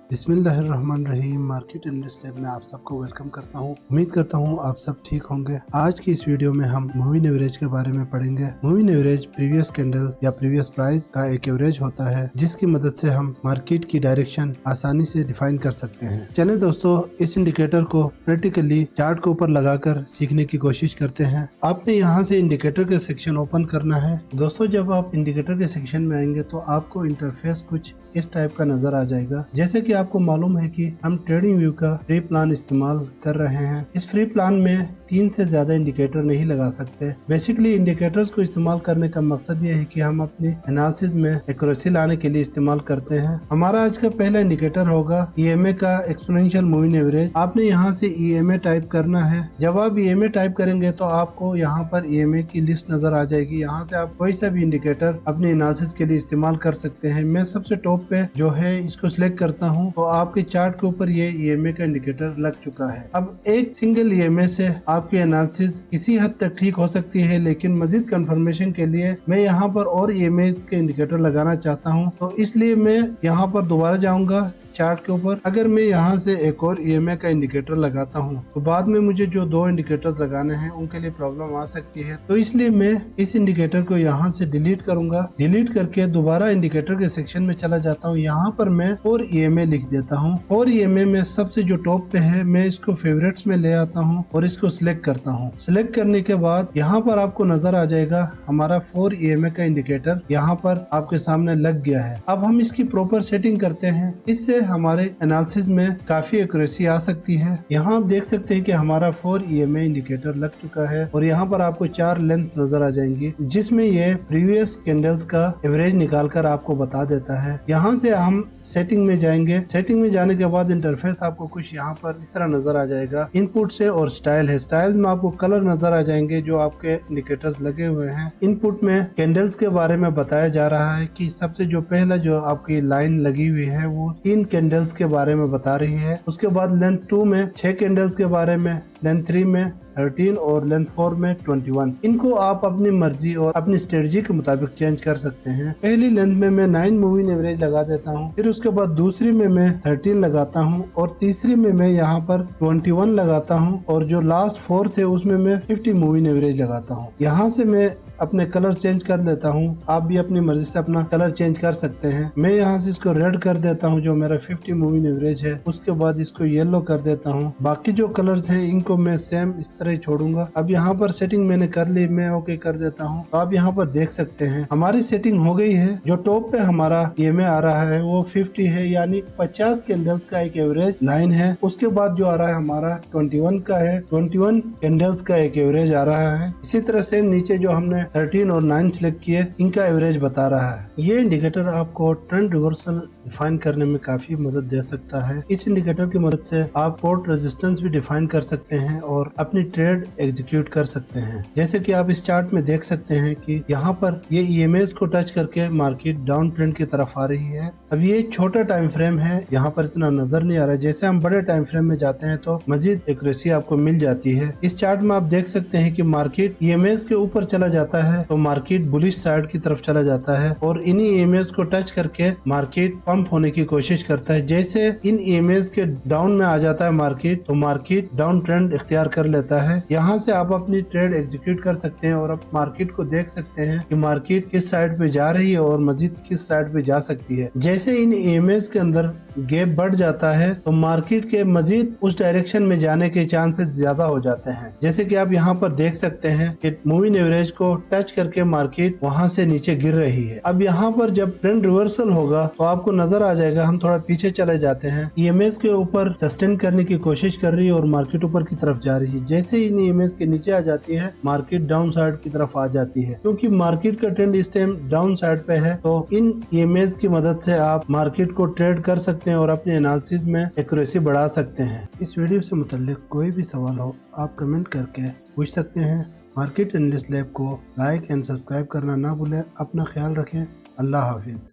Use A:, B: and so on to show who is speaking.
A: बिस्मिल्लाहिर्रहमानिर्रहीम। Market analyst lab में आप सबको वेलकम करता हूं। उम्मीद करता हूं आप सब ठीक होंगे। आज की इस वीडियो में हम मूविंग एवरेज के बारे में पढ़ेंगे। मूविंग एवरेज प्रीवियस कैंडल या प्रीवियस प्राइस का एक एवरेज होता है, जिसकी मदद से हम मार्केट की डायरेक्शन आसानी से डिफाइन कर सकते हैं। चलिए दोस्तों, इस इंडिकेटर को प्रैक्टिकली चार्ट के ऊपर लगाकर सीखने की कोशिश करते हैं। आपने यहाँ से इंडिकेटर के सेक्शन ओपन करना है। दोस्तों, जब आप इंडिकेटर के सेक्शन में आएंगे तो आपको इंटरफेस कुछ इस टाइप का नजर आ जाएगा। जैसे कि आपको मालूम है कि हम ट्रेडिंग व्यू का फ्री प्लान इस्तेमाल कर रहे हैं। इस फ्री प्लान में 3 से ज्यादा इंडिकेटर नहीं लगा सकते। बेसिकली इंडिकेटर्स को इस्तेमाल करने का मकसद ये है कि हम अपनी एनालिसिस में एक्यूरेसी लाने के लिए इस्तेमाल करते हैं। हमारा आज का पहला इंडिकेटर होगा EMA का एक्सपोनेंशियल मूविंग एवरेज। आपने यहाँ से EMA टाइप करना है। जब आप EMA टाइप करेंगे तो आपको यहाँ पर EMA की लिस्ट नजर आ जाएगी। यहाँ से आप कोई सा भी इंडिकेटर अपनी एनालिसिस के लिए इस्तेमाल कर सकते हैं। मैं सबसे टॉप पे जो है इसको सिलेक्ट करता हूँ, तो आपके चार्ट के ऊपर ये EMA का इंडिकेटर लग चुका है। अब एक सिंगल EMA से आपकी एनालिसिस किसी हद तक ठीक हो सकती है, लेकिन मजीद कंफर्मेशन के लिए मैं यहाँ पर और EMA के इंडिकेटर लगाना चाहता हूँ, तो इसलिए मैं यहाँ पर दोबारा जाऊंगा चार्ट के ऊपर। अगर मैं यहाँ से एक और EMA का इंडिकेटर लगाता हूँ तो बाद में मुझे जो 2 इंडिकेटर्स लगाने हैं उनके लिए प्रॉब्लम आ सकती है, तो इसलिए मैं इस इंडिकेटर को यहाँ से डिलीट करूंगा। डिलीट करके दोबारा इंडिकेटर के सेक्शन में चला जाता हूँ। यहाँ पर मैं और EMA लिख देता हूँ। और EMA में सबसे जो टॉप पे है, मैं इसको फेवरेट्स में ले आता हूँ और इसको सिलेक्ट करता हूँ। सिलेक्ट करने के बाद यहाँ पर आपको नजर आ जाएगा हमारा 4 EMA का इंडिकेटर यहाँ पर आपके सामने लग गया है। अब हम इसकी प्रॉपर सेटिंग करते हैं। इससे हमारे एनालिसिस में काफी एक्यूरेसी आ सकती है। यहाँ आप देख सकते हैं कि हमारा 4 EMA इंडिकेटर लग चुका है और यहाँ पर आपको 4 लेंथ नजर आ जाएंगी, जिसमें ये प्रीवियस कैंडल्स का एवरेज निकालकर आपको बता देता है। यहाँ से हम सेटिंग में जाएंगे। सेटिंग में जाने के बाद इंटरफेस आपको कुछ यहाँ पर इस तरह नजर आ जाएगा। इनपुट से और स्टाइल है। स्टाइल में आपको कलर नजर आ जाएंगे जो आपके इंडिकेटर्स लगे हुए हैं। इनपुट में कैंडल्स के बारे में बताया जा रहा है कि सबसे जो पहला जो आपकी लाइन लगी हुई है वो 3 कैंडल्स के बारे में बता रही है। उसके बाद लेंथ 2 में 6 कैंडल्स के बारे में, लेंथ 3 में 13 और लेंथ 4 में 21। इनको आप अपनी मर्जी और अपनी स्ट्रेटजी के मुताबिक चेंज कर सकते हैं। पहली लेंथ में मैं 9 मूविंग एवरेज लगा देता हूँ, फिर उसके बाद दूसरी में मैं 13 लगाता हूँ और तीसरी में मैं यहाँ पर 21 लगाता हूँ और जो लास्ट 4 थे उसमें मैं 50 मूविंग एवरेज लगाता हूँ। यहाँ से मैं अपने कलर चेंज कर लेता हूँ। आप भी अपनी मर्जी से अपना कलर चेंज कर सकते हैं। मैं यहाँ से इसको रेड कर देता हूँ जो मेरा 50 मूविंग एवरेज है। उसके बाद इसको येलो कर देता हूँ। बाकी जो कलर्स हैं इनको मैं सेम इस तरह ही छोड़ूंगा। अब यहाँ पर सेटिंग मैंने कर ली, मैं ओके कर देता हूँ। तो आप यहाँ पर देख सकते हैं हमारी सेटिंग हो गई है। जो टॉप पे हमारा EMA आ रहा है वो 50 है, यानी 50 कैंडल्स का एक एवरेज लाइन है। उसके बाद जो आ रहा है हमारा 21 का है, 21 कैंडल्स का एक एवरेज आ रहा है। इसी तरह से नीचे जो हमने 13 और 9 सिलेक्ट किए, इनका एवरेज बता रहा है। ये इंडिकेटर आपको ट्रेंड रिवर्सल डिफाइन करने में काफी मदद दे सकता है। इस इंडिकेटर की मदद से आप सपोर्ट रेजिस्टेंस भी डिफाइन कर सकते हैं और अपनी ट्रेड एग्जीक्यूट कर सकते हैं। जैसे कि आप इस चार्ट में देख सकते हैं कि यहाँ पर ये EMAs को टच करके मार्केट डाउन ट्रेंड की तरफ आ रही है। अब ये छोटा टाइम फ्रेम है, यहाँ पर इतना नजर नहीं आ रहा है। जैसे हम बड़े टाइम फ्रेम में जाते हैं तो मजीद एक्यूरेसी आपको मिल जाती है। इस चार्ट में आप देख सकते हैं कि मार्केट EMAs के ऊपर चला जाता है तो मार्केट बुलिश साइड की तरफ चला जाता है और इन्हीं EMAs को टच करके मार्केट पंप होने की कोशिश करता है। जैसे इन EMAs के डाउन में आ जाता है मार्केट, तो मार्केट डाउन ट्रेंड इख्तियार कर लेता है। यहाँ से आप अपनी ट्रेड एग्जीक्यूट कर सकते हैं और आप मार्केट को देख सकते हैं कि मार्केट किस साइड पे जा रही है और मजीद किस साइड पे जा सकती है। जैसे इन EMAs के अंदर गैप बढ़ जाता है तो मार्केट के मजीद उस डायरेक्शन में जाने के चांसेस ज्यादा हो जाते हैं। जैसे कि आप यहाँ पर देख सकते हैं कि मूविंग एवरेज को टच करके मार्केट वहाँ से नीचे गिर रही है। अब यहाँ पर जब ट्रेंड रिवर्सल होगा तो आपको नजर आ जाएगा, हम थोड़ा पीछे चले जाते हैं, EMAs के ऊपर सस्टेन करने की कोशिश कर रही है और मार्केट ऊपर की तरफ जा रही है। जैसे ही इन EMAs के नीचे आ जाती है मार्केट डाउन साइड की तरफ आ जाती है। क्योंकि मार्केट का ट्रेंड इस टाइम डाउन साइड पे है, तो इन EMAs की मदद से आप मार्केट को ट्रेड कर सकते हैं और अपने एनालिसिस में एक्यूरेसी बढ़ा सकते हैं। इस वीडियो से मुताल्लिक कोई भी सवाल हो आप कमेंट करके पूछ सकते हैं। मार्केट एनालिस्ट लैब को लाइक एंड सब्सक्राइब करना ना भूलें। अपना ख्याल रखें। अल्लाह हाफिज।